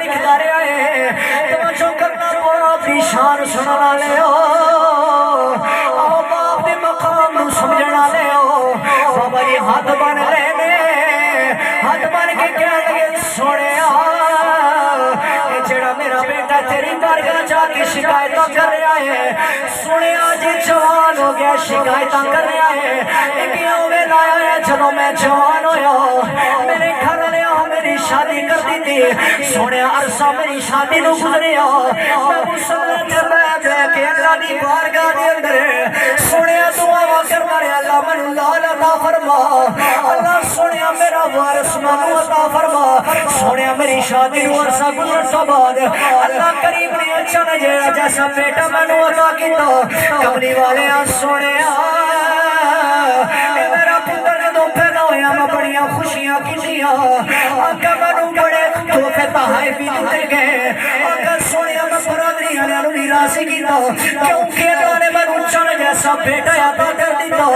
لکھدا رہا ہے توجہ کرنا باپ دی شان سنن والے ہو او باپ دے مقام نو سمجھن والے ہو بابا جی ہاتھ بن رہے نے ہاتھ بن کے کہن لگے سونیا جڑا میرا بیٹا تیری بارگاہ جا کے شکایتاں کر رہا ہے سنیا جی جوان ہو گیا شکایتاں کر رہا ہے کیوں میں لایا ہے جدوں میں جوان ہویا میرے گھر والے میری شادی کر دی تھی سونے عرصہ میری شادی نو گزریا میں مسلمان جب کہ اللہ دی بارگاہ دے اندر سونے دعا کرنا رہا اللہ من لال عطا فرما اللہ سونے میرا وارث منو عطا فرما سونے میری شادی نو عرصہ گزرن تو بعد اللہ کریم نے اچھا نہ جیسا بیٹا منو عطا کیتا کملی والے سونے میرا پتر جدوں پیدا ہویا میں بڑیاں خوشیاں کیتیاں آقا مینوں بڑے تحفے تحائف بھی دتے گئے آقا سونیا میں برادری والے نوں بھی راضی کیتا کیونکہ اللہ نے مینوں چن جیسا بیٹا عطا کر دیتا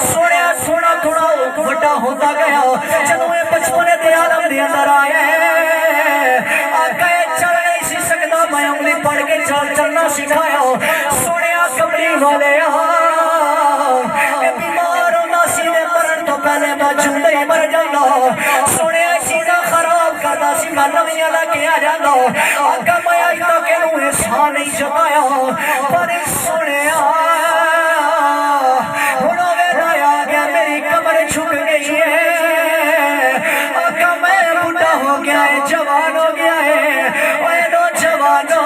سونیا تھوڑا تھوڑا بڑا ہوتا گیا جدوں اے بچپن دے عالم دے اندر آئے آقا چل نہیں سی سکدا میں انگلی پڑھ کے چلنا سکھایا سونیا کملی والے بیمار ہونا سی مرن تو پہلے میں جھوٹے ہی مر جانا سونے چیزاں خراب کرتا سی میں نویاں لے کے آ جانا آقا میں آج تک انہوں احسان نہیں جتایا پر سونے ہنوں ویلا آ گیا میری کمر جھک گئی ہے آقا میں بڑھا ہو گیا ہے جوان ہو گیا ہے اے نوجوانو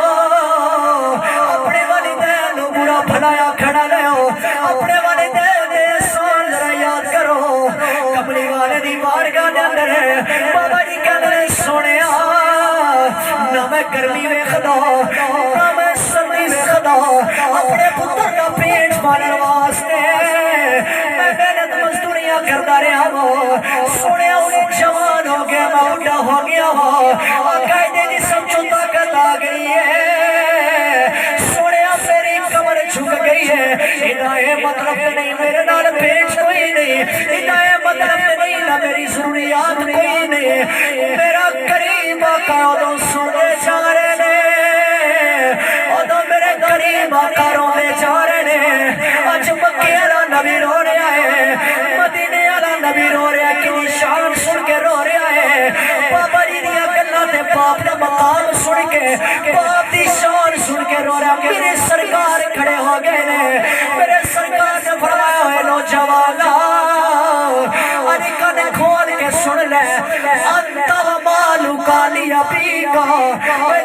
اپنے والدین نو برا بھلایا کھڑا لو اپنے والدین دے احسان ذرا یاد کرو کملی والے دی بارگاہ دے اندر بابا جی کہندے نے سونیا نہ میں گرمی ویکھدا نہ میں سردی ویکھدا اپنے پتر دا پیٹ پالن واسطے میں محنت مزدوریاں کردا رہا ہوں سونیا ہن جوان ہو گیا میں بوڑھا ہو گیا ہوں آقا دے جسم چوں طاقت آ گئی ہے سونیا میری کمر جھک گئی ہے ادا مطلب نہیں میرے نال پیش کوئی نہیں ادا مطلب نہیں نہ میری ضروریات کوئی نہیں میرا کریم آقا ادو سنتے جا رہے نے ادو میرے کریم آقا روندے جا رہے نے اج مکے والا نبی رو رہا ہے مدینے والا نبی رو رہا ہے کتنی شان سن کے رو رہا ہے بابا جی دیا گلاں تے باپ دا مقام سن کے باپ دی شان سن کے رو رہا ہے میرے سرکار کھڑے ہو گئے نے میرے سرکار نے فرمایا ہوئے نوجوانا اج کنے کھول کے سن لے انت مالو کالی ابی کا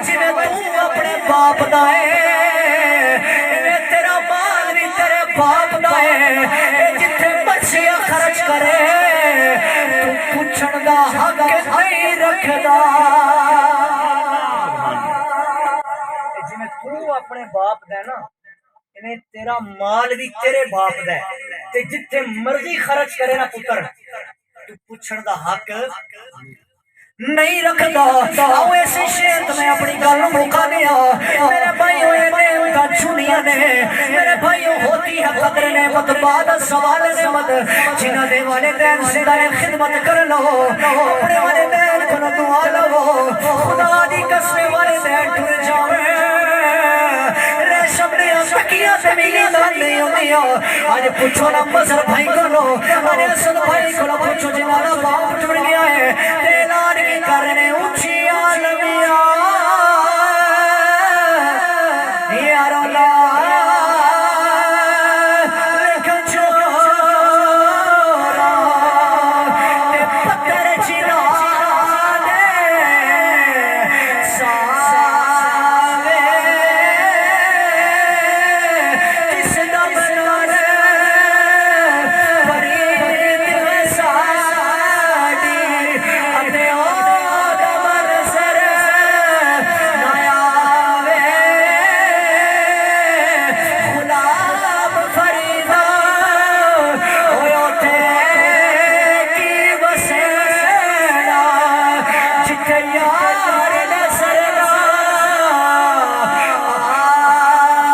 جنہیں تو اپنے باپ دا ہے تیرا مال بھی تیرے باپ دا ہے جتھے مرضیاں خرچ کرے تو پوچھن دا حق نہیں رکھدا جنہیں تو اپنے باپ دا نا انہیں تیرا مال بھی تیرے باپ دا ہے تے جتھے مرضی خرچ کرے نا پتر تو پوچھن دا حق نہیں رکھدا آؤ ایسی شیط میں اپنی گل مکا دیا میرے بھائی ہوئے نعمت چنیا نے میرے بھائی ہوتی ہے قدر نعمت بعد سوال نعمت جنہ دے والدین سے دائیں خدمت کر لو اپنے والدین کو دعا لو خدا دی قسم والدین ٹر جاوے ریشم نے تکیہ سے میری دان نہیں ہوندیا آج پوچھو نا مظہر بھائی کو لو آج اسد بھائی کو لو پوچھو جنہاں باپ ٹر گیا ہے اعلان کی کرنے اونچی عالمیاں یا رولا لکھ جورا تے پتر چرانے ساوے جس دا بنانے فرید ساڑی اتے آدم نظر نیاوے غلام فریدہ ہویا تے کی بسینا جتھے یار نظر نہ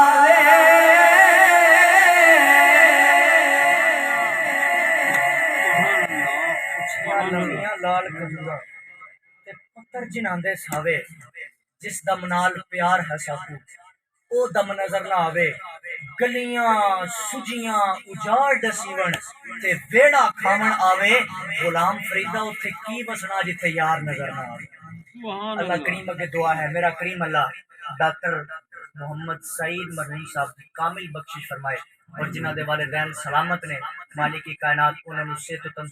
آوے لال کھجورا تے پتر جنہاں دے ساوے جس دم نال پیار ہے ساکو او دم نظر نہ آوے گلیاں سجیاں اجاڑ دسیون تے ویڑا کھاون آوے غلام فریدا اتھے کی بسنا جتھے یار نظر نہ آوے اللہ کریم اگے دعا ہے میرا کریم اللہ ڈاکٹر محمد سعید مرنی صاحب کی کامل بخشش فرمائے اور جنہ دے والدین سلامت نے مالک کائنات انہوں نے صحت و تندرستی